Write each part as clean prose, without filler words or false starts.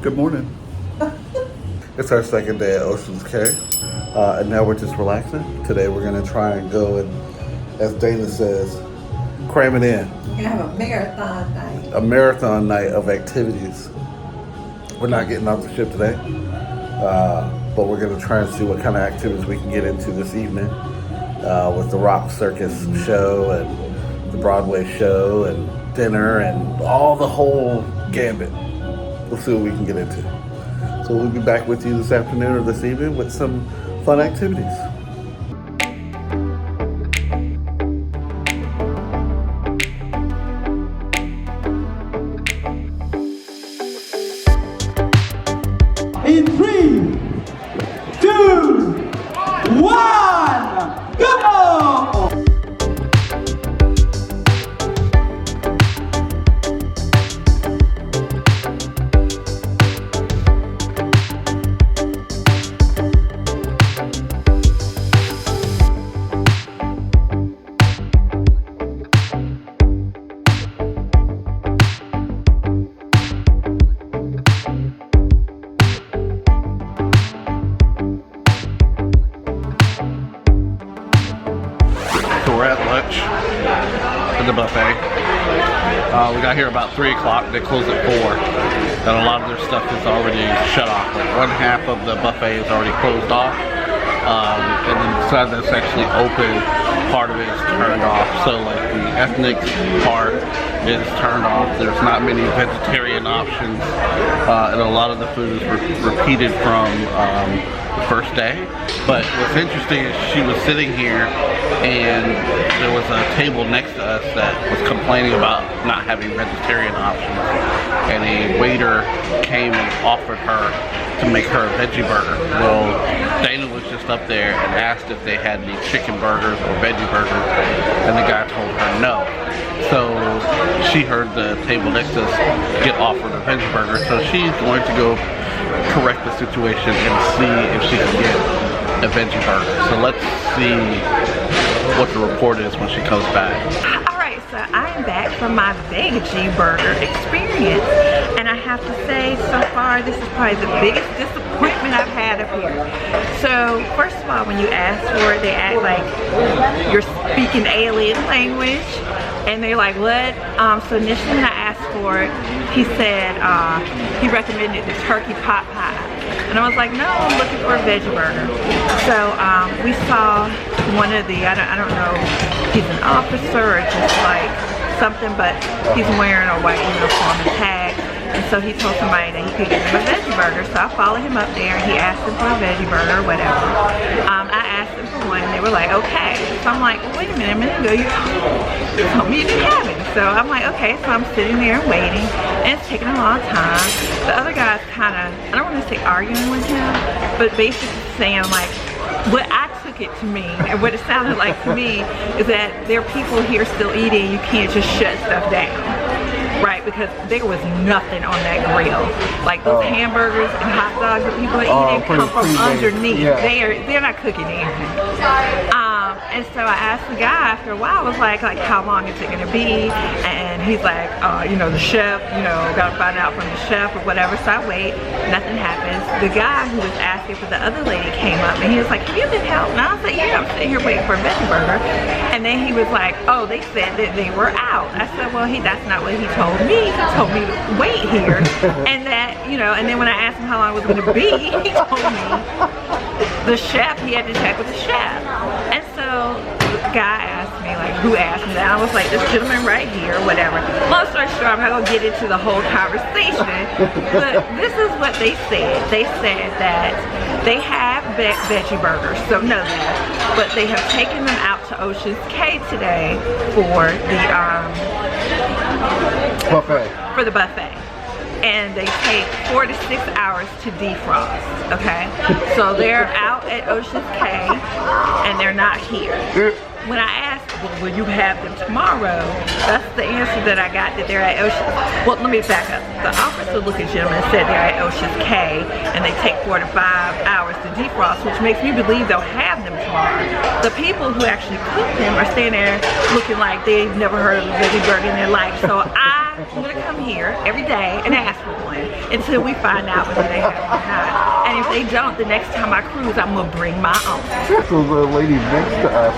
Good morning. It's our second day at Ocean's Cay, and now we're just relaxing. Today we're gonna try and go and, as Dana says, cram it in. We have a marathon night. A marathon night of activities. We're not getting off the ship today, but we're gonna try and see what kind of activities we can get into this evening with the rock circus show and the Broadway show and dinner and all the whole gambit. We'll see what we can get into. So we'll be back with you this afternoon or this evening with some fun activities. In 3, 2, 1, go! We're at lunch at the buffet. We got here about 3 o'clock. They close at 4. And a lot of their stuff is already shut off. Like one half of the buffet is already closed off. And then the side that's actually open, part of it is turned off. So like the ethnic part is turned off. There's not many vegetarian options. And a lot of the food is repeated from the first day. But what's interesting is she was sitting here and there was a table next to us that was complaining about not having vegetarian options, and a waiter came and offered her to make her a veggie burger. Well, Dana was just up there and asked if they had any chicken burgers or veggie burgers, and the guy told her no. So she heard the table next to us get offered a veggie burger, so she's going to go correct the situation and see if she can get a veggie burger. So let's see what the report is when she comes back. Alright, so I am back from my veggie burger experience, and I have to say, so far this is probably the biggest disappointment I've had up here. So first of all, when you ask for it, they act like you're speaking alien language, and they're like, what? So initially when I asked for it, he said he recommended the turkey pot pie. And I was like, no, I'm looking for a veggie burger. So we saw one of the, I don't know if he's an officer or just like something, but he's wearing a white uniform and tag. And so he told somebody that he could get him a veggie burger. So I followed him up there and he asked him for a veggie burger or whatever. I asked him for one and they were like, okay. So I'm like, well, wait a minute ago you told me you didn't have it. So I'm like, okay. So I'm sitting there waiting and it's taking a long time. The other guy's kind of, I don't want to say arguing with him, but basically saying like, what I took it to mean and what it sounded like to me is that there are people here still eating, you can't just shut stuff down. Right, because there was nothing on that grill. Like those hamburgers and hot dogs that people are eating come from underneath. Yeah. They're not cooking anything. And so I asked the guy after a while, I was like how long is it gonna be? And he's like, you know, the chef, you know, gotta find out from the chef or whatever. So I wait, nothing happens. The guy who was asking for the other lady came up and he was like, have you been helped? And I was like, yeah, I'm sitting here waiting for a veggie burger. And then he was like, oh, they said that they were out. I said, well, that's not what he told me. He told me to wait here. And that, you know, and then when I asked him how long it was gonna be, he told me the chef, he had to check with the chef. And so the guy asked me, like, who asked me that? I was like, this gentleman right here, whatever. Long story short, I'm not gonna get into the whole conversation, but this is what they said. They said that they have veggie burgers, so know that, but they have taken them out to Ocean's Cay today for the Buffet. For the buffet. And they take 4 to 6 hours to defrost, okay? So they're out at Ocean's Cay and they're not here. When I asked, well, will you have them tomorrow? That's the answer that I got, that they're at Ocean's. Well, let me back up. The officer-looking gentleman said they're at Ocean's Cay and they take 4 to 5 hours to defrost, which makes me believe they'll have them tomorrow. The people who actually cook them are standing there looking like they've never heard of a veggie burger in their life. So I'm gonna come here every day and ask for one. going until we find out whether they have it or not. And if they don't, the next time I cruise, I'm gonna bring my own. So the lady next to us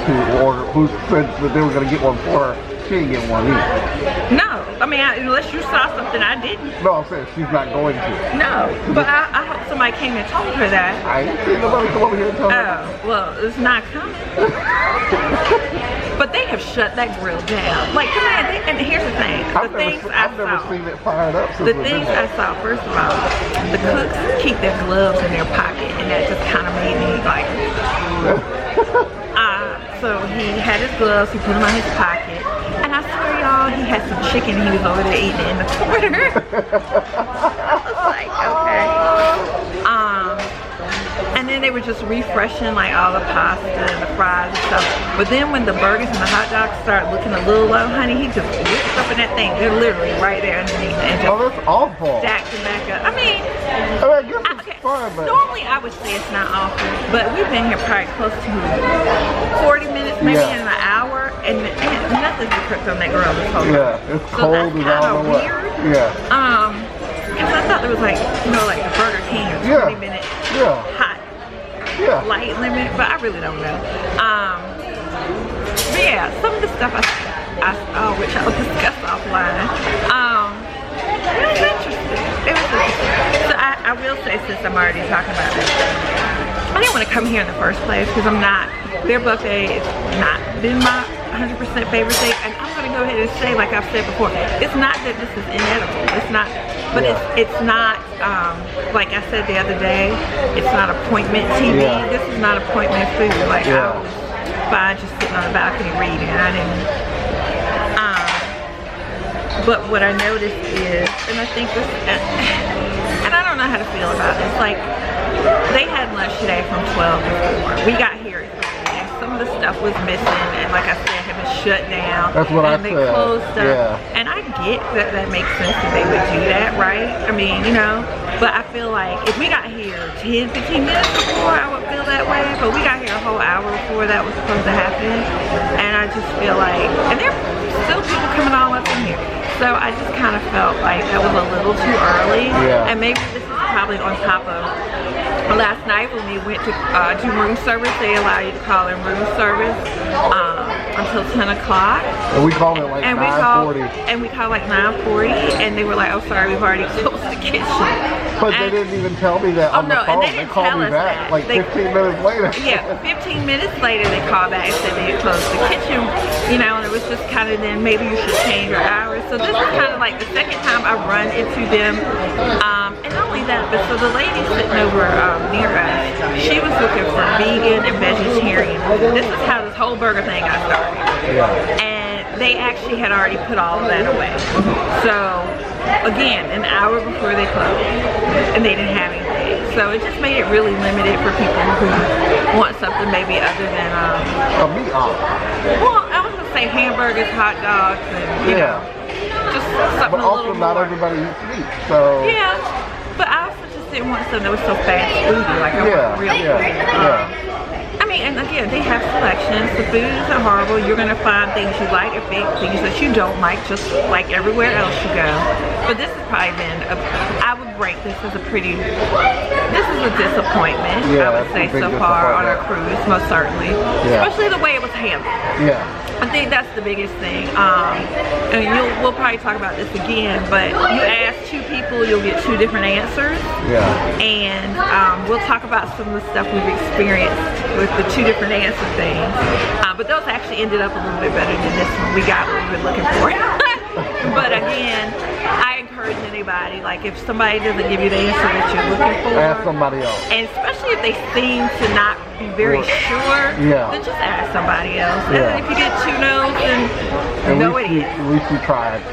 who said that they were gonna get one for her, she didn't get one either. No, I mean, unless you saw something I didn't. No, I'm saying she's not going to. No, but I hope somebody came and told her that. I ain't seen nobody come over here and tell her. Oh, well, it's not coming. But they have shut that grill down. Like, come on, and here's the thing. I've never seen it fired up since the things I saw, first of all, the cooks keep their gloves in their pocket, and that just kind of made me like, so he had his gloves, he put them in his pocket, and I swear y'all, he had some chicken he was over there eating in the corner. I was like, okay. And then they were just refreshing like all the pasta and the fries and stuff. But then when the burgers and the hot dogs started looking a little low, honey, he just whipped up in that thing. They're literally right there underneath it and just that's awful. Stacked them back up. I mean, I guess it's fine, but normally I would say it's not awful, but we've been here probably close to 40 minutes, maybe in an hour, and nothing's been cooked on that grill this whole time. Yeah, it's cold as I don't know what. Yeah. Because I thought there was like, you know, like the Burger King 20-minute hot light limit, but I really don't know. But yeah, some of the stuff I saw, which I'll discuss offline, it was interesting. It was interesting. So I will say, since I'm already talking about this, I didn't want to come here in the first place because their buffet has not been my 100% favorite thing, and I'm going to go ahead and say, like I've said before, it's not that this is inedible, it's not, but it's not, like I said the other day, it's not appointment TV, this is not appointment food, like I was fine just sitting on the balcony reading, I didn't, but what I noticed is, and I think this, and I don't know how to feel about this, like, they had lunch today from 12 to 4, we got here at 3, and some of the stuff was missing, and like I said, had been shut down. That's what and they closed stuff. And I get that makes sense that they would do that, right? I mean, you know, but I feel like if we got here 10, 15 minutes before, I would feel that way, but we got here a whole hour before that was supposed to happen, and I just feel like, and there are still people coming all up in here, so I just kind of felt like that was a little too early, and maybe this is probably on top of last night when we went to do room service. They allow you to call in room service until 10 o'clock. And we called it like 9:40. And we called like 9:40, and they were like, "Oh, sorry, we've already closed the kitchen." But they didn't even tell me that on the phone. And they called me back like 15 minutes later. Yeah, 15 minutes later they called back and said they had closed the kitchen, you know, and it was just kind of then maybe you should change your hours. So this is kind of like the second time I run into them. And not only that, but so the lady sitting over near us, she was looking for vegan and vegetarian. This is how this whole burger thing got started. And they actually had already put all of that away. So again, an hour before they closed, and they didn't have anything. So it just made it really limited for people who want something maybe other than a meat option. Well, I was gonna say hamburgers, hot dogs, and you know, just something but a little also not more. everybody eats meat, so but I also just didn't want something that was so fast foody, like I want real food. I mean, and again, they have selections. The food isn't horrible. You're gonna find things you like and things that you don't like, just like everywhere else you go. But this has probably been I would rate this as a disappointment, I would say, so far on our cruise, most certainly. Especially the way it was handled. I think that's the biggest thing. And we'll probably talk about this again, but you ask 2 people, you'll get 2 different answers. And we'll talk about some of the stuff we've experienced with the 2 different answer things. But those actually ended up a little bit better than this one. We got what we were looking for. But again, I encourage anybody, like if somebody doesn't give you the answer that you're looking for, ask somebody else. And especially if they seem to not be very sure, then just ask somebody else. And if you get 2 no's, then know it is. At least you tried.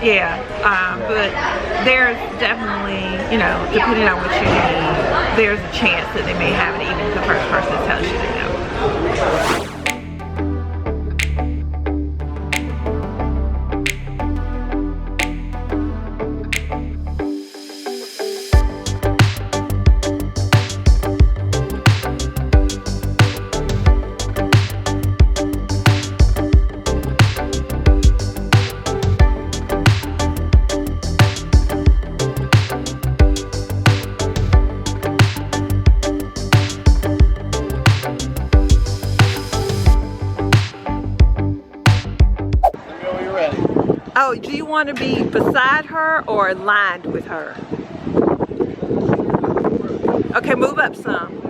But there's definitely, you know, depending on what you need, there's a chance that they may have it, even if the first person tells you they know. Oh, do you want to be beside her or lined with her? Okay, move up some.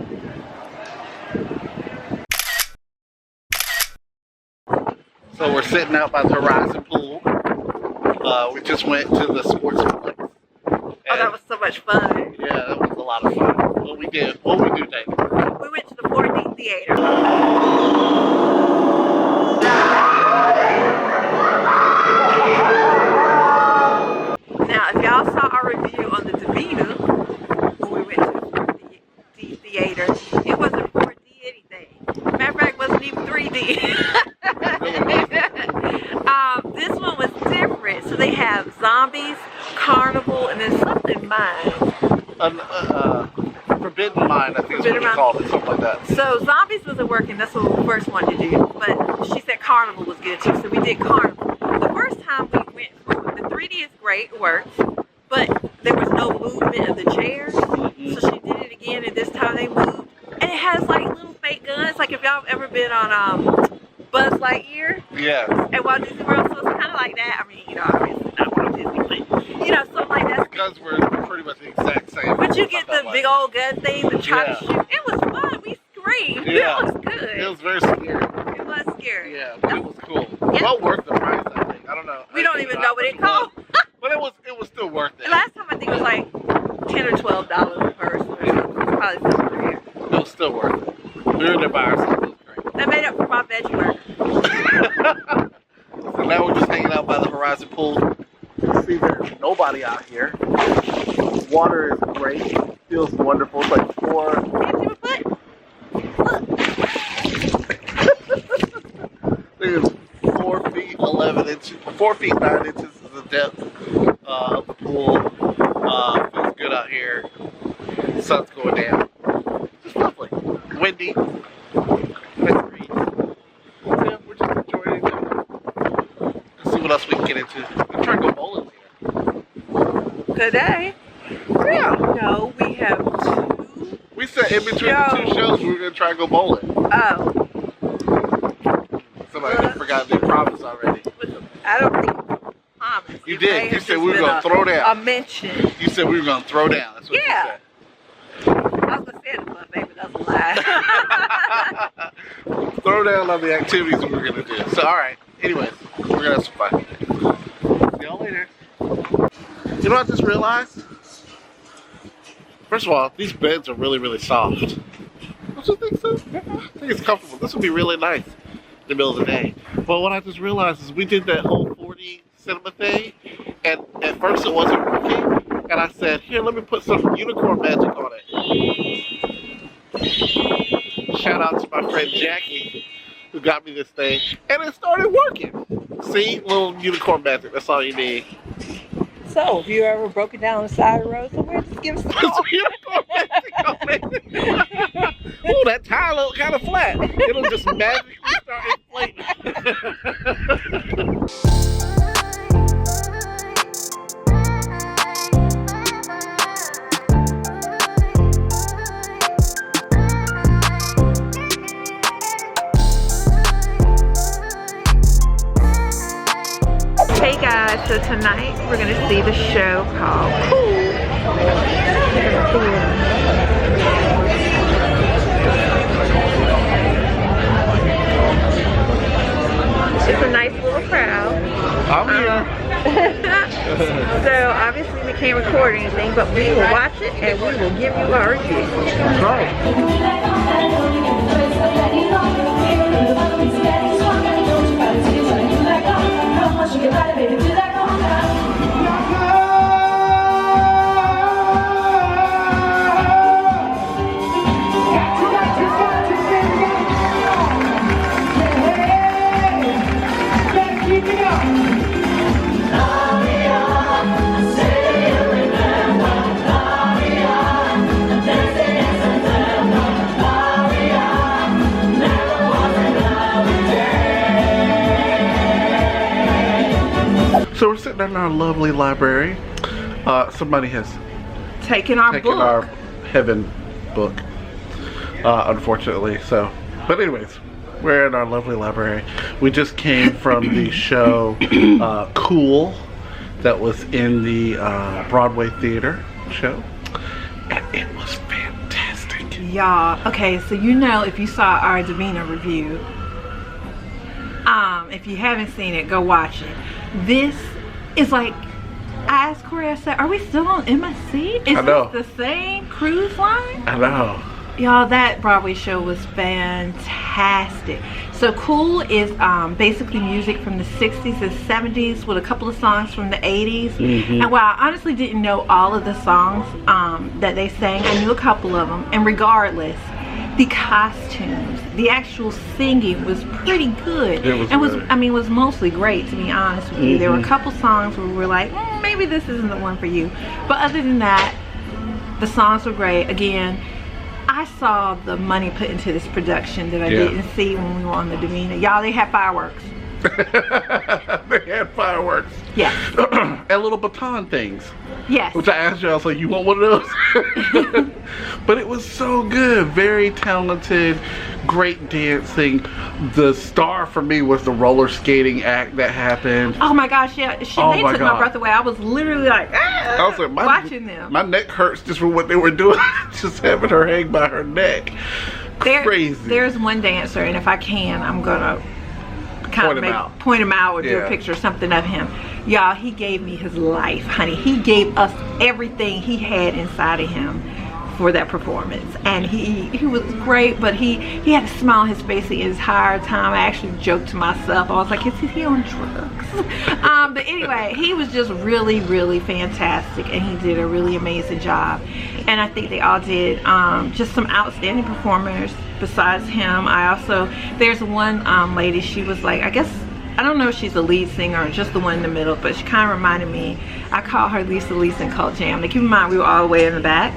So we're sitting out by the Horizon pool. We just went to the sports complex. Oh, that was so much fun. Yeah, that was a lot of fun. What we do, Dave? We went to the 4D theater. Now, if y'all saw our review on the Davina, when we went to the 4D theater, it wasn't 4D anything. Matter of fact, it wasn't even 3D. This one was different. So they have zombies, carnival, and then something mine. Forbidden Mind, I think is what they called it, something like that. So zombies wasn't working. That's what we first wanted to do. But she said carnival was good too, so we did carnival. The first time we went, the 3D is great, it works, but there was no movement of the chairs. So she did it again, and this time they moved. And it has like little fake guns. Like if y'all have ever been on Buzz Lightyear. Yeah. At Walt Disney World, so it's kind of like that. I mean, you know, obviously not Walt Disney, but you know, something like that. The guns were pretty much the exact same. But you get the big old gun thing to try to shoot. It was fun. We screamed. Yeah. It was good. It was very scary. It was scary. Yeah, but it was cool. Yeah. Well worth the price, I think. I don't know. We don't even know what it cost. But it was still worth it. The last time I think it was like $10 or $12 a person or something. Probably something here. It was still worth it. We were there by ourselves. It was great. That made up for my veggie burger. So now we're just hanging out by the Horizon pool. See, there's nobody out here. Water is great. It feels wonderful. It's like four. Can't see my foot? I think it's 4 feet 11 inches. 4 feet 9 inches is the depth of the pool. Feels good out here. The sun's going down. Just lovely. Windy. Nice breeze. Yeah, we're just enjoying it. Let's see what else we can get into. We're trying to go bowling here. Today? Yeah. No, we have 2. We said in between the 2 shows we were going to try and go bowling. Oh. Somebody forgot their promise already. I don't think promise. You did. You said we were going to throw down. A mention. You said we were going to throw down. That's what you said. I was going to say the buffet, but that's a lie. Throw down on the activities we were going to do. So, alright. Anyways, we're going to have some fun. See y'all later. You know what I just realized? First of all, these beds are really, really soft. Don't you think so? I think it's comfortable. This would be really nice in the middle of the day. But what I just realized is we did that whole 4D cinema thing, and at first it wasn't working, and I said, here, let me put some unicorn magic on it. Shout out to my friend Jackie, who got me this thing, and it started working. See? Little unicorn magic, that's all you need. So, have you ever broken down the side of the road somewhere? Just give us a call. Unicorn magic on it. Ooh, that tire look kind of flat. It'll just magically start inflating. Hey guys, so tonight we're going to see the show called Cool. It's a nice little crowd. I'm here. So obviously we can't record anything, but we will watch it and we will give you our review. That's right. So we're sitting in our lovely library. Somebody has Taken our book. our heaven book, unfortunately. So, but anyways, We're in our lovely library. We just came from the show Cool that was in the Broadway theater show. And it was fantastic. Y'all, okay, so you know if you saw our Davina review, if you haven't seen it, go watch it. This is like, I asked Corey, I said, are we still on MSC? Is this the same cruise line? I know. Y'all, that Broadway show was fantastic. So Cool is basically music from the 60s and 70s with a couple of songs from the 80s. And while I honestly didn't know all of the songs that they sang, I knew a couple of them. And regardless, the costumes, the actual singing was pretty good. It was mostly great, to be honest with you. There were a couple songs where we were like, maybe this isn't the one for you. But other than that, the songs were great. Again, I saw the money put into this production that I didn't see when we were on the Davina. Y'all, they had fireworks. They had fireworks. Yes. And little baton things. Yes. Which I asked you, I was like, you want one of those? But it was so good. Very talented, great dancing. The star for me was the roller skating act that happened. Oh my gosh, yeah. They took my breath away. I was literally like, I was like, watching them. My neck hurts just from what they were doing. Just having her hang by her neck. Crazy. There's one dancer, and if I can, I'm going to point him out or do a picture or something of him. Y'all, he gave me his life, honey. He gave us everything he had inside of him for that performance, and he was great, but he had a smile on his face the entire time. I actually joked to myself, I was like, is he on drugs? But anyway, he was just really, really fantastic, and he did a really amazing job. And I think they all did just some outstanding performers besides him. There's one lady, she was like, I don't know if she's a lead singer or just the one in the middle, but she kind of reminded me, I call her Lisa and Cult Jam. Now keep in mind, we were all the way in the back,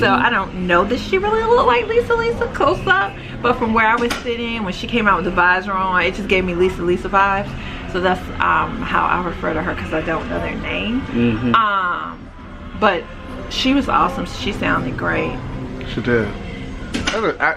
so I don't know that she really looked like Lisa close up, but from where I was sitting, when she came out with the visor on, it just gave me Lisa vibes. So that's how I refer to her, because I don't know their name. But she was awesome. She sounded great. She did.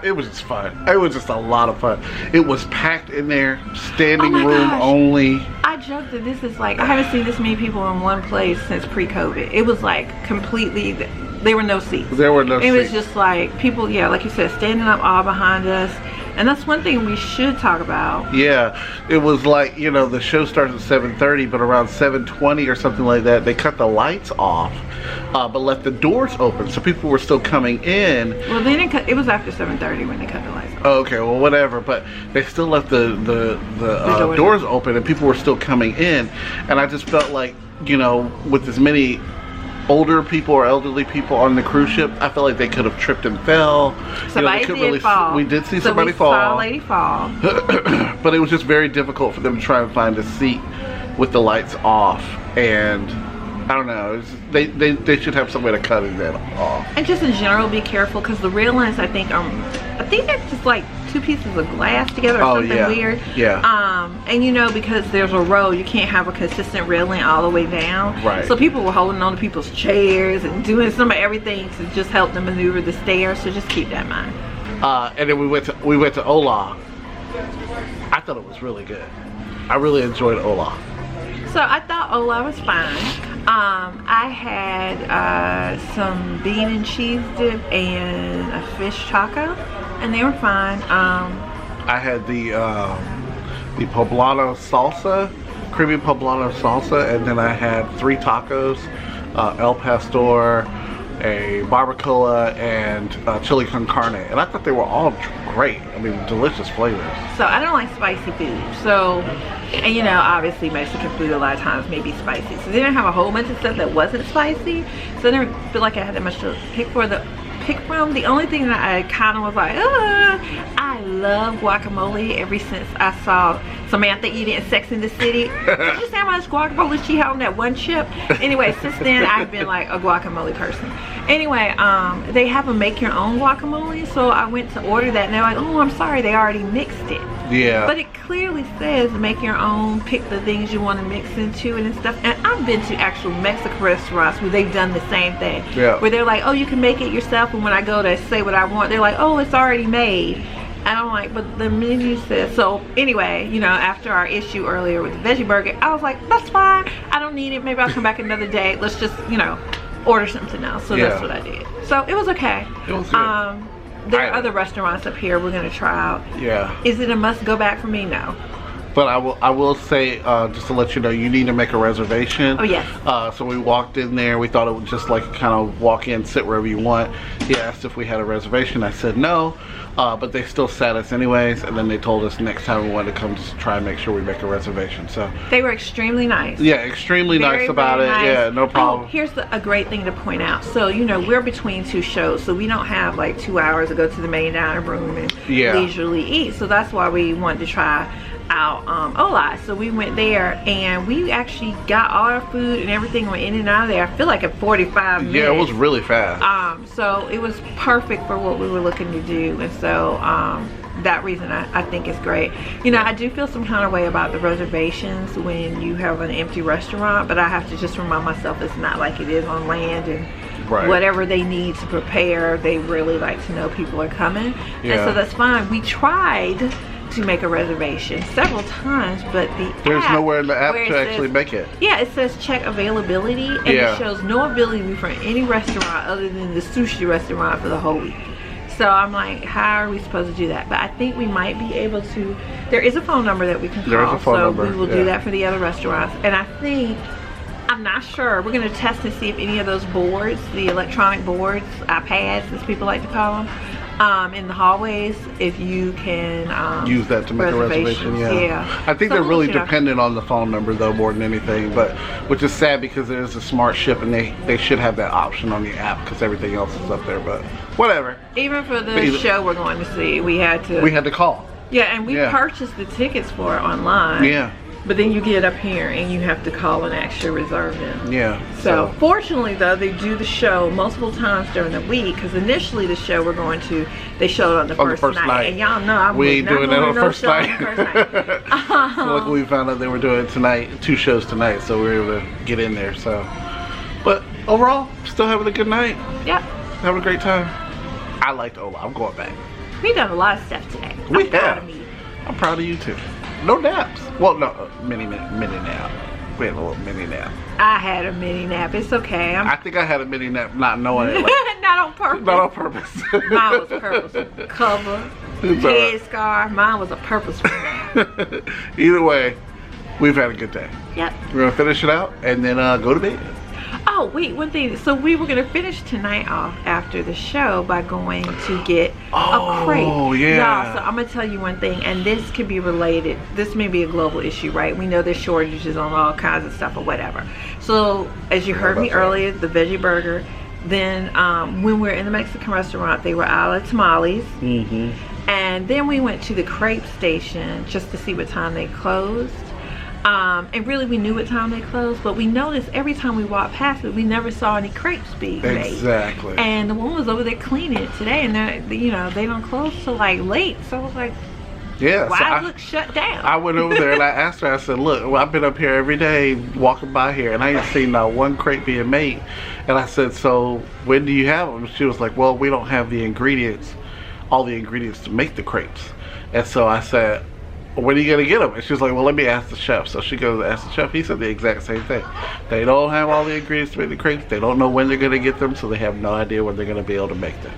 It was just fun. It was just a lot of fun. It was packed in there, standing room only. I joked that this is like, I haven't seen this many people in one place since pre-COVID. It was like completely, there were no seats. There were no seats. It was just like people, like you said, standing up all behind us. And that's one thing we should talk about. Yeah, it was like, the show starts at 7:30, but around 7:20 or something like that, they cut the lights off, but left the doors open, so people were still coming in. Well, they didn't cut, it was after 7:30 when they cut the lights off. Oh, okay, well, whatever, but they still left the doors open, and people were still coming in, and I just felt like, with as many older people or elderly people on the cruise ship, I felt like they could have tripped and fell. Somebody did fall. We did see somebody fall. We saw a lady fall. But it was just very difficult for them to try and find a seat with the lights off, and I don't know. They should have some way to cut it off. And just in general, be careful, because the railings, I think they're just like two pieces of glass together or something weird. Yeah. And because there's a row, you can't have a consistent railing all the way down. Right. So people were holding on to people's chairs and doing some of everything to just help them maneuver the stairs. So just keep that in mind. And then we went to Ola. I thought it was really good. I really enjoyed Ola. So I thought Ola was fine. I had some bean and cheese dip and a fish taco, and they were fine. I had the poblano salsa, creamy poblano salsa, and then I had 3 tacos, El Pastor, a barbacoa, and chili con carne, and I thought they were all great. I mean, delicious flavors. So I don't like spicy food, so, and obviously Mexican food a lot of times may be spicy, so they didn't have a whole bunch of stuff that wasn't spicy, so I didn't feel like I had that much to pick from. The only thing that I kind of was like, I love guacamole ever since I saw Samantha eating Sex in the City. Did you see how much guacamole she had on that one chip? Anyway, since then I've been like a guacamole person. Anyway, they have a make your own guacamole, so I went to order that, and they're like, oh, I'm sorry, they already mixed it. Yeah. But it clearly says make your own, pick the things you want to mix into it and stuff. And I've been to actual Mexican restaurants where they've done the same thing. Yeah. Where they're like, oh, you can make it yourself, and when I go to say what I want, they're like, oh, it's already made. And I'm like, but the menu says, so anyway, you know, after our issue earlier with the veggie burger, I was like, that's fine. I don't need it. Maybe I'll come back another day. Let's just, you know, order something else. So that's what I did. So it was okay. It was good. There are other restaurants up here we're going to try out. Yeah. Is it a must go back for me? No. But I will say, just to let you know, you need to make a reservation. Oh, yes. So we walked in there. We thought it was just like kind of walk in, sit wherever you want. He asked if we had a reservation. I said no, but they still sat us anyways. And then they told us next time we wanted to come just try and make sure we make a reservation. So they were extremely nice. Yeah, extremely nice about it. Nice. Yeah, no problem. Oh, here's a great thing to point out. So, you know, we're between two shows, so we don't have like 2 hours to go to the main dining room and leisurely eat. So that's why we wanted to try out Oli. So we went there and we actually got all our food and everything, went in and out of there. I feel like at 45 minutes. Yeah, it was really fast. So it was perfect for what we were looking to do, and so that reason I think is great. You know, I do feel some kind of way about the reservations when you have an empty restaurant, but I have to just remind myself it's not like it is on land, and whatever they need to prepare, they really like to know people are coming. And so that's fine. We tried to make a reservation several times, but there's nowhere in the app to actually make it. Yeah, it says check availability, and it shows no ability for any restaurant other than the sushi restaurant for the whole week. So I'm like, how are we supposed to do that? But I think we might be able to. There is a phone number that we can call. There is a phone number. We will do that for the other restaurants. And I think, I'm not sure, we're going to test and see if any of those boards, the electronic boards, iPads as people like to call them, in the hallways, if you can use that to make a reservation. I think they're really dependent on the phone number though, more than anything, but which is sad because it is a smart ship and they should have that option on the app because everything else is up there, but whatever. Even for the show we're going to see, we had to call. Yeah, and we purchased the tickets for it online. Yeah. But then you get up here and you have to call and actually reserve them. Yeah. So fortunately though, they do the show multiple times during the week, because initially the show we're going to, they showed on the first night. And y'all know we ain't doing that on the first night. So luckily we found out they were doing it tonight, 2 shows tonight, so we were able to get in there. So, but overall, still having a good night. Yep. Having a great time. I liked Ola. I'm going back. We done a lot of stuff today. We have. I'm proud of you too. No naps. Well, no, mini nap. We had a little mini nap. I had a mini nap. It's okay. I think I had a mini nap, not knowing it. Like, not on purpose. Not on purpose. Mine was purposeful. Cover, head scarf. Mine was a purposeful nap. Either way, we've had a good day. Yep. We're gonna finish it out and then go to bed. Oh, wait, one thing. So we were going to finish tonight off after the show by going to get a crate. Oh, yeah. Y'all, so I'm going to tell you one thing, and this could be related. This may be a global issue, right? We know there's shortages on all kinds of stuff or whatever. So, as you heard me earlier, the veggie burger. Then, when we were in the Mexican restaurant, they were out of tamales. And then we went to the crepe station just to see what time they closed. And really we knew what time they closed, but we noticed every time we walked past it, we never saw any crepes being made. Exactly. And the woman was over there cleaning it today, and you know, they don't close till like late. So I was like, yeah, why it look shut down? I went over there and I asked her, I said, look, well, I've been up here every day walking by here and I ain't seen not one crepe being made. And I said, so when do you have them? She was like, well, we don't have the ingredients, all the ingredients to make the crepes. And so I said, when are you gonna get them? And she was like, well, let me ask the chef. So she goes to ask the chef. He said the exact same thing. They don't have all the ingredients to make the crepes. They don't know when they're gonna get them, so they have no idea when they're gonna be able to make them.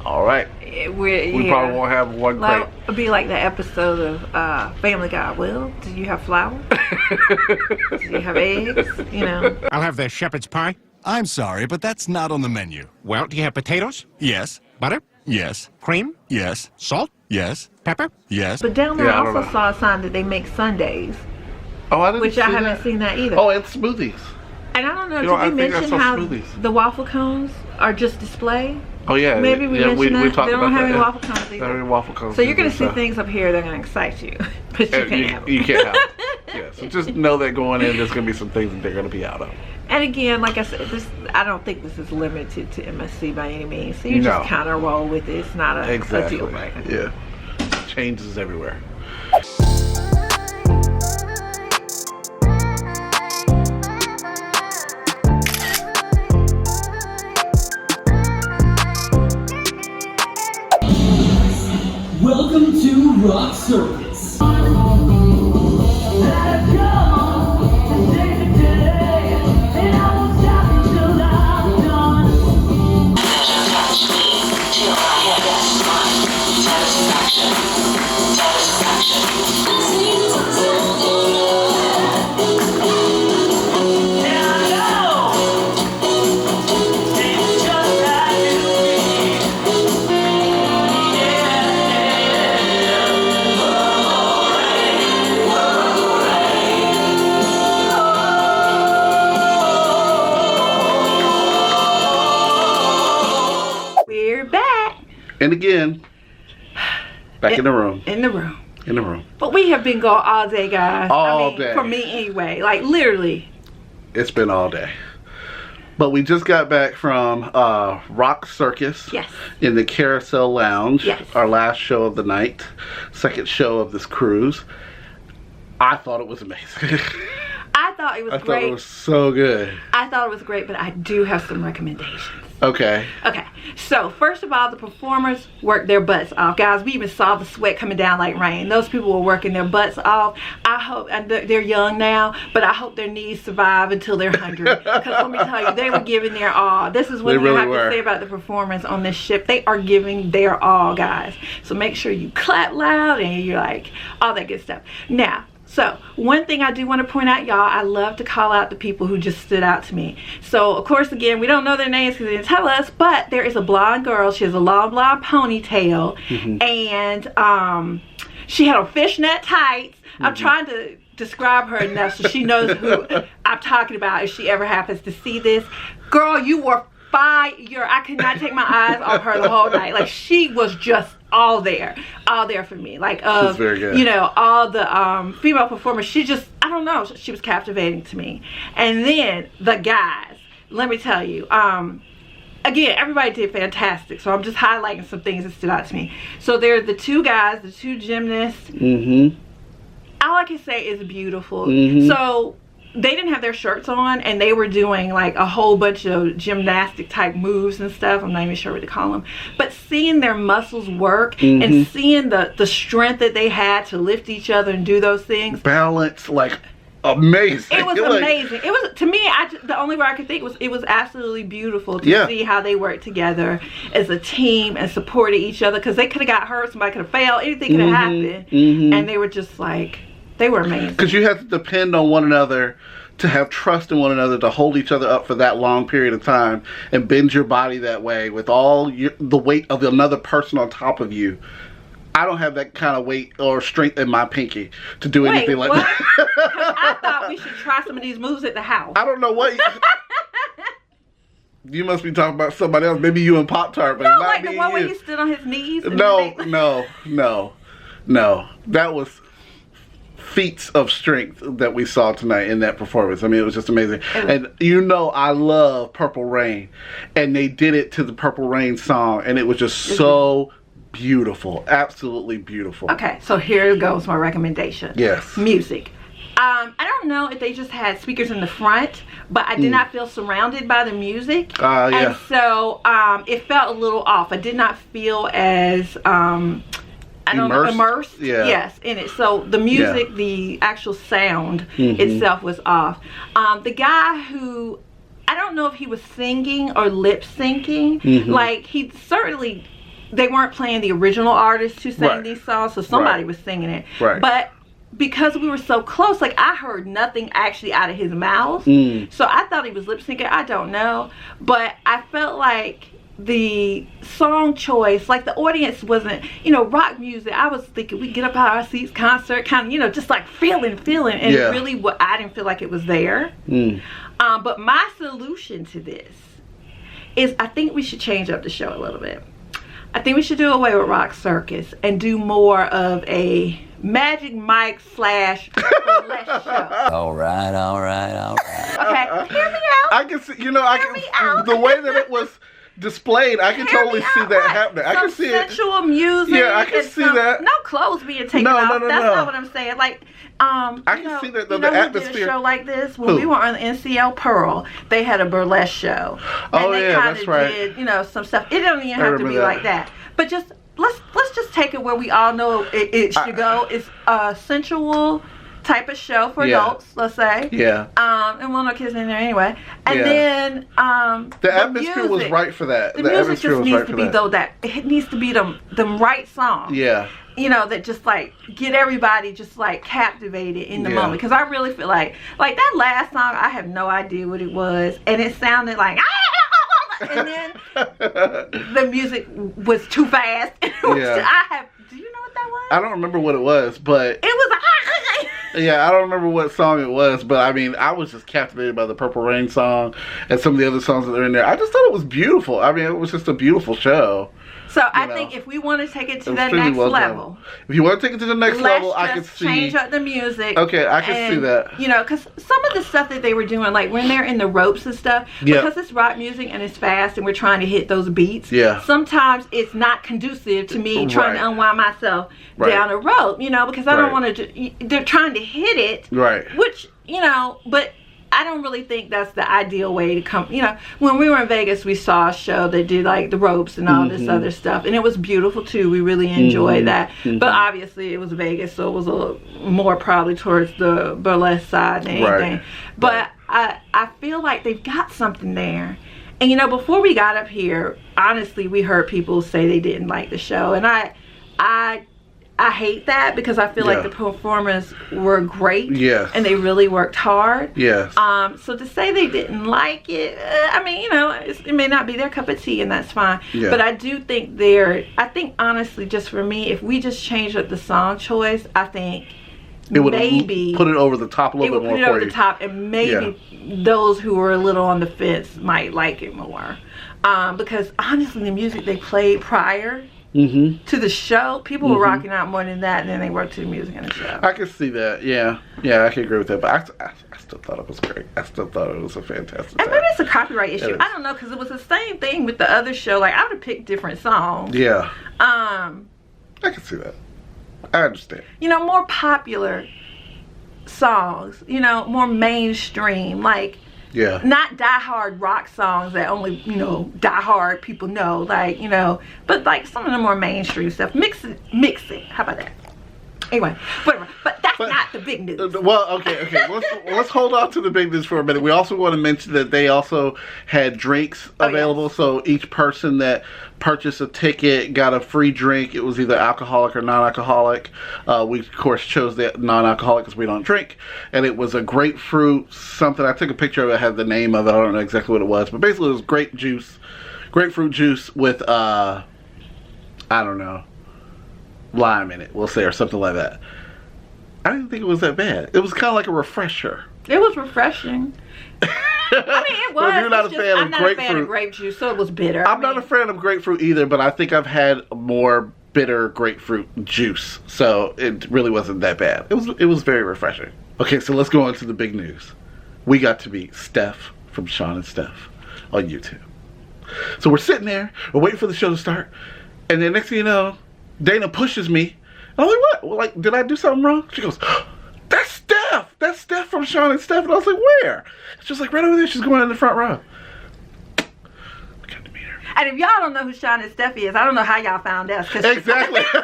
All right. We probably won't have one crepe. It'll be like the episode of Family Guy. Well, do you have flour? Do you have eggs? You know. I'll have the shepherd's pie. I'm sorry, but that's not on the menu. Well, do you have potatoes? Yes. Butter? Yes. Cream? Yes. Salt? Yes. Pepper? Yes. But down there I also saw a sign that they make sundaes. Oh, I didn't Which see I haven't seen that either. Oh, and smoothies. And I don't know, did they mention how the waffle cones are just display? Oh yeah. Maybe we mentioned that. Talked they don't about have that, any waffle cones either. There are waffle cones. So you're going to see things up here that are going to excite you. But you can't have them. You can't have them. Yeah, so just know that going in, there's going to be some things that they're going to be out of. And again, like I said, I don't think this is limited to MSC by any means. So you just kind of roll with it. It's not a deal breaker. Yeah. Changes everywhere. to Rock Circus. And again, back in the room. In the room. In the room. But we have been going all day, guys. All day. For me anyway. Like, literally. It's been all day. But we just got back from Rock Circus. Yes. In the Carousel Lounge. Yes. Our last show of the night. Second show of this cruise. I thought it was amazing. I thought it was great. I thought it was so good. I thought it was great, but I do have some recommendations. Okay. Okay. So, first of all, the performers worked their butts off. Guys, we even saw the sweat coming down like rain. Those people were working their butts off. I hope, and they're young now, but I hope their knees survive until they're 100. Because let me tell you, they were giving their all. This is one thing I have to say about the performers on this ship. They are giving their all, guys. So make sure you clap loud and you're like, all that good stuff. Now, so one thing I do want to point out, y'all, I love to call out the people who just stood out to me. So of course, again, we don't know their names because they didn't tell us, but there is a blonde girl. She has a long blonde ponytail, and she had a fishnet tights. I'm trying to describe her enough so she knows who I'm talking about if she ever happens to see this. Girl, you were fire. I could not take my eyes off her the whole night. Like, she was just all there for me. Like, she's very good. You know, all the female performers, she just, I don't know, she was captivating to me. And then the guys, let me tell you, again, everybody did fantastic, so I'm just highlighting some things that stood out to me. So there are the two guys, the two gymnasts. All I can say is beautiful. So they didn't have their shirts on, and they were doing like a whole bunch of gymnastic type moves and stuff. I'm not even sure what to call them, but seeing their muscles work and seeing the strength that they had to lift each other and do those things, balance, like amazing. It was amazing. It was, to me, the only word I could think was, it was absolutely beautiful to see how they worked together as a team and supported each other, because they could have got hurt, somebody could have failed, anything could have happened, and they were just like, they were amazing. Because you have to depend on one another to have trust in one another, to hold each other up for that long period of time and bend your body that way with all the weight of another person on top of you. I don't have that kind of weight or strength in my pinky to do anything like that. I thought we should try some of these moves at the house. I don't know what you must be talking about somebody else. Maybe you and Pop-Tart, but no, not like me. The one where he stood on his knees. No. That was feats of strength that we saw tonight in that performance. I mean, it was just amazing. And you know, I love Purple Rain, and they did it to the Purple Rain song, and it was just so beautiful, absolutely beautiful. Okay, so here goes my recommendation. Yes. Music. I don't know if they just had speakers in the front, but I did not feel surrounded by the music. And so it felt a little off. I did not feel as immersed. Yes, in it. So the music, the actual sound itself was off. The guy who, I don't know if he was singing or lip syncing. Like, he certainly, they weren't playing the original artist who sang these songs, so somebody was singing it. But because we were so close, like, I heard nothing actually out of his mouth. So I thought he was lip syncing. I don't know, but I felt like the song choice, like, the audience wasn't, you know, rock music. I was thinking we get up out of our seats, concert, kind of, you know, just like feeling, and really, I didn't feel like it was there. But my solution to this is, I think we should change up the show a little bit. I think we should do away with Rock Circus and do more of a Magic Mike / burlesque show. All right. Okay, hear me out. I can see, you know, the way that it was displayed, I can totally see that happening. I can see it. Sensual music. Yeah, I can see that. No clothes being taken off. That's not what I'm saying. Like, I can see that, the atmosphere. Did a show like this when we were on the NCL Pearl. They had a burlesque show. And they that's right. Did, you know, some stuff. It don't even have to be like that. But just let's just take it where we all know it should go. It's a sensual type of show for adults, let's say. Yeah. And well, no kids in there anyway. And then the atmosphere was right for that. The music just needs to be it needs to be them right songs. Yeah. You know, that just like get everybody just like captivated in the moment. Because I really feel like that last song, I have no idea what it was, and it sounded like and then the music was too fast. Do you know what that was? I don't remember what it was, but it was yeah, I don't remember what song it was, but I mean, I was just captivated by the Purple Rain song and some of the other songs that are in there. I just thought it was beautiful. I mean, it was just a beautiful show. So I think if we want to take it to that next level, if you want to take it to the next level, I can see change up the music. Okay, I can see that. You know, because some of the stuff that they were doing, like when they're in the ropes and stuff, because it's rock music and it's fast and we're trying to hit those beats. Yeah. Sometimes it's not conducive to me trying to unwind myself down a rope. You know, because I don't want to. They're trying to hit it. Right. Which but. I don't really think that's the ideal way to come. You know, when we were in Vegas, we saw a show that did like the ropes and all this other stuff, and it was beautiful too. We really enjoyed that. But obviously, it was Vegas, so it was a little more probably towards the burlesque side than anything. But I feel like they've got something there. And you know, before we got up here, honestly, we heard people say they didn't like the show, and I hate that because I feel like the performers were great. Yes. And they really worked hard. Yes. So to say they didn't like it, I mean, you know, it may not be their cup of tea, and that's fine. Yeah. But I do think I think honestly, just for me, if we just changed up the song choice, I think it would maybe put it over the top a little bit more. It would put it over the top, and maybe those who were a little on the fence might like it more. Because honestly, the music they played prior to the show, people were rocking out more than that, and then they were to the music in the show. I can see that. Yeah, I can agree with that. But I still thought it was great. I still thought it was a fantastic. And maybe it's a copyright issue. I don't know, because it was the same thing with the other show. Like I would have picked different songs. Yeah. I can see that. I understand. You know, more popular songs. You know, more mainstream. Like. Yeah. Not die-hard rock songs that only, you know, die-hard people know. Like, you know, but like some of the more mainstream stuff. Mix it. How about that? Anyway, whatever. But that's not the big news. Well, okay. Let's hold on to the big news for a minute. We also want to mention that they also had drinks available. Yes. So each person that purchased a ticket got a free drink. It was either alcoholic or non-alcoholic. We, of course, chose the non-alcoholic because we don't drink. And it was a grapefruit something. I took a picture of it. It had the name of it. I don't know exactly what it was. But basically, it was grapefruit juice with, I don't know, lime in it, we'll say, or something like that. I didn't think it was that bad. It was kind of like a refresher. It was refreshing. I mean, it was. If you're not a fan of grapefruit, I'm not a fan of grape juice, so it was bitter. I'm not a fan of grapefruit either, but I think I've had more bitter grapefruit juice, so it really wasn't that bad. It was very refreshing. Okay, so let's go on to the big news. We got to meet Steph from Sean and Steph on YouTube. So we're sitting there, we're waiting for the show to start, and then next thing you know, Dana pushes me. I'm like, what? Well, like, did I do something wrong? She goes, that's Steph. That's Steph from Sean and Steph. And I was like, where? She's like, right over there. She's going in the front row. I got to meet her. And if y'all don't know who Sean and Steph is, I don't know how y'all found us. Exactly. They're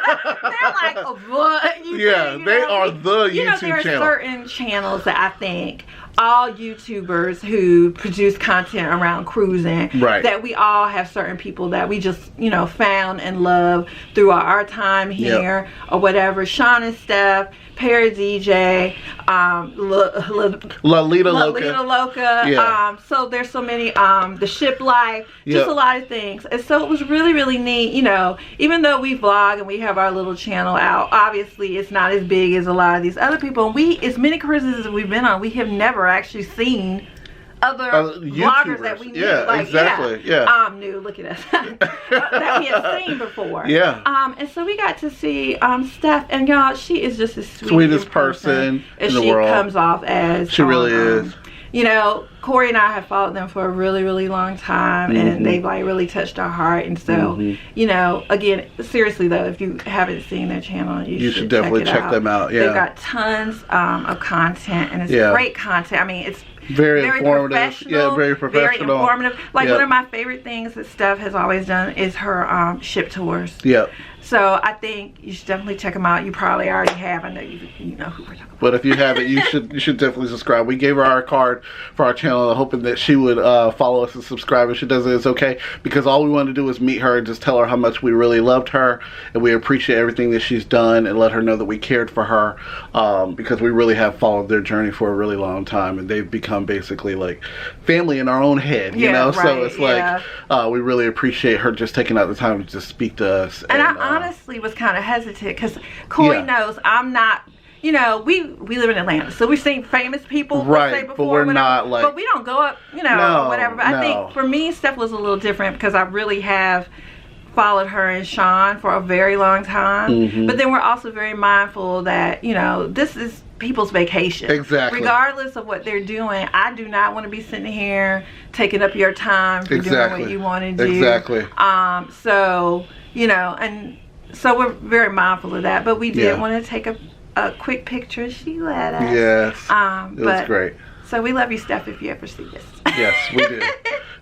like, what? They are the YouTube channel. There are certain channels that I think all YouTubers who produce content around cruising, that we all have certain people that we just, you know, found and love through our time here or whatever. Sean and Steph, Perry DJ, Lalita Loca. Yeah. So there's so many, the Ship Life, just a lot of things. And so it was really, really neat, you know, even though we vlog and we have our little channel out, obviously it's not as big as a lot of these other people. And we, as many cruises as we've been on, we have never actually seen other vloggers that we knew. New, look at us. that we had seen before. And so we got to see Steph, and y'all, she is just the sweetest person in the world. She comes off as. She really is. You know, Corey and I have followed them for a really, really long time, and they've like really touched our heart. And so, you know, again, seriously though, if you haven't seen their channel, you should definitely check them out. They've got tons of content, and it's great content. I mean, it's very informative. Very professional. Very informative. Like one of my favorite things that Steph has always done is her ship tours. So I think you should definitely check them out. You probably already have. I know you know who we're talking about. But if you haven't, you should definitely subscribe. We gave her our card for our channel, hoping that she would follow us and subscribe. If she doesn't, it's okay, because all we want to do is meet her and just tell her how much we really loved her and we appreciate everything that she's done, and let her know that we cared for her, because we really have followed their journey for a really long time, and they've become basically like family in our own head, you know. Right, so it's like we really appreciate her just taking out the time to just speak to us. And I honestly was kind of hesitant because Corey knows I'm not, you know, we live in Atlanta, so we've seen famous people, right, before, but we're not like, but we don't go up, you know, whatever. But I think for me, stuff was a little different because I really have followed her and Sean for a very long time. But then we're also very mindful that, you know, this is people's vacation. Exactly. Regardless of what they're doing, I do not want to be sitting here taking up your time for doing what you want to do. Exactly. So, you know, and so we're very mindful of that. But we did want to take a quick picture. She let us. Yes. It was great. So we love you, Steph, if you ever see this. Yes, we do.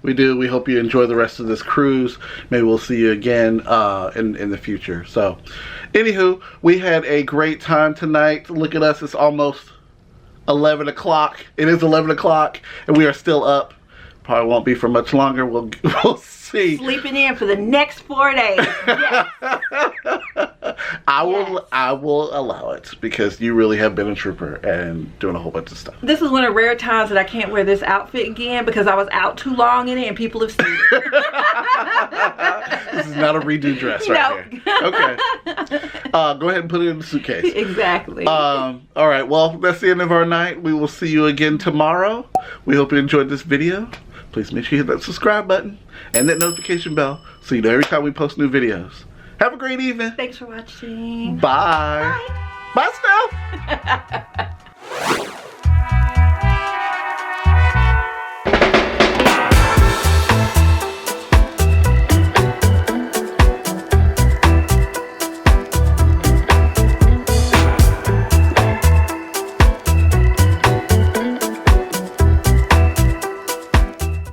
We do. We hope you enjoy the rest of this cruise. Maybe we'll see you again in the future. So, anywho, we had a great time tonight. Look at us. It's almost 11 o'clock. It is 11 o'clock, and we are still up. Probably won't be for much longer. We'll see. Sleeping in for the next 4 days. Yes. I will allow it, because you really have been a trooper and doing a whole bunch of stuff. This is one of the rare times that I can't wear this outfit again because I was out too long in it and people have seen it. This is not a redo dress right here. Okay. Go ahead and put it in the suitcase. Exactly. All right. Well, that's the end of our night. We will see you again tomorrow. We hope you enjoyed this video. Please make sure you hit that subscribe button and that notification bell so you know every time we post new videos. Have a great evening. Thanks for watching. Bye. Bye, Steph.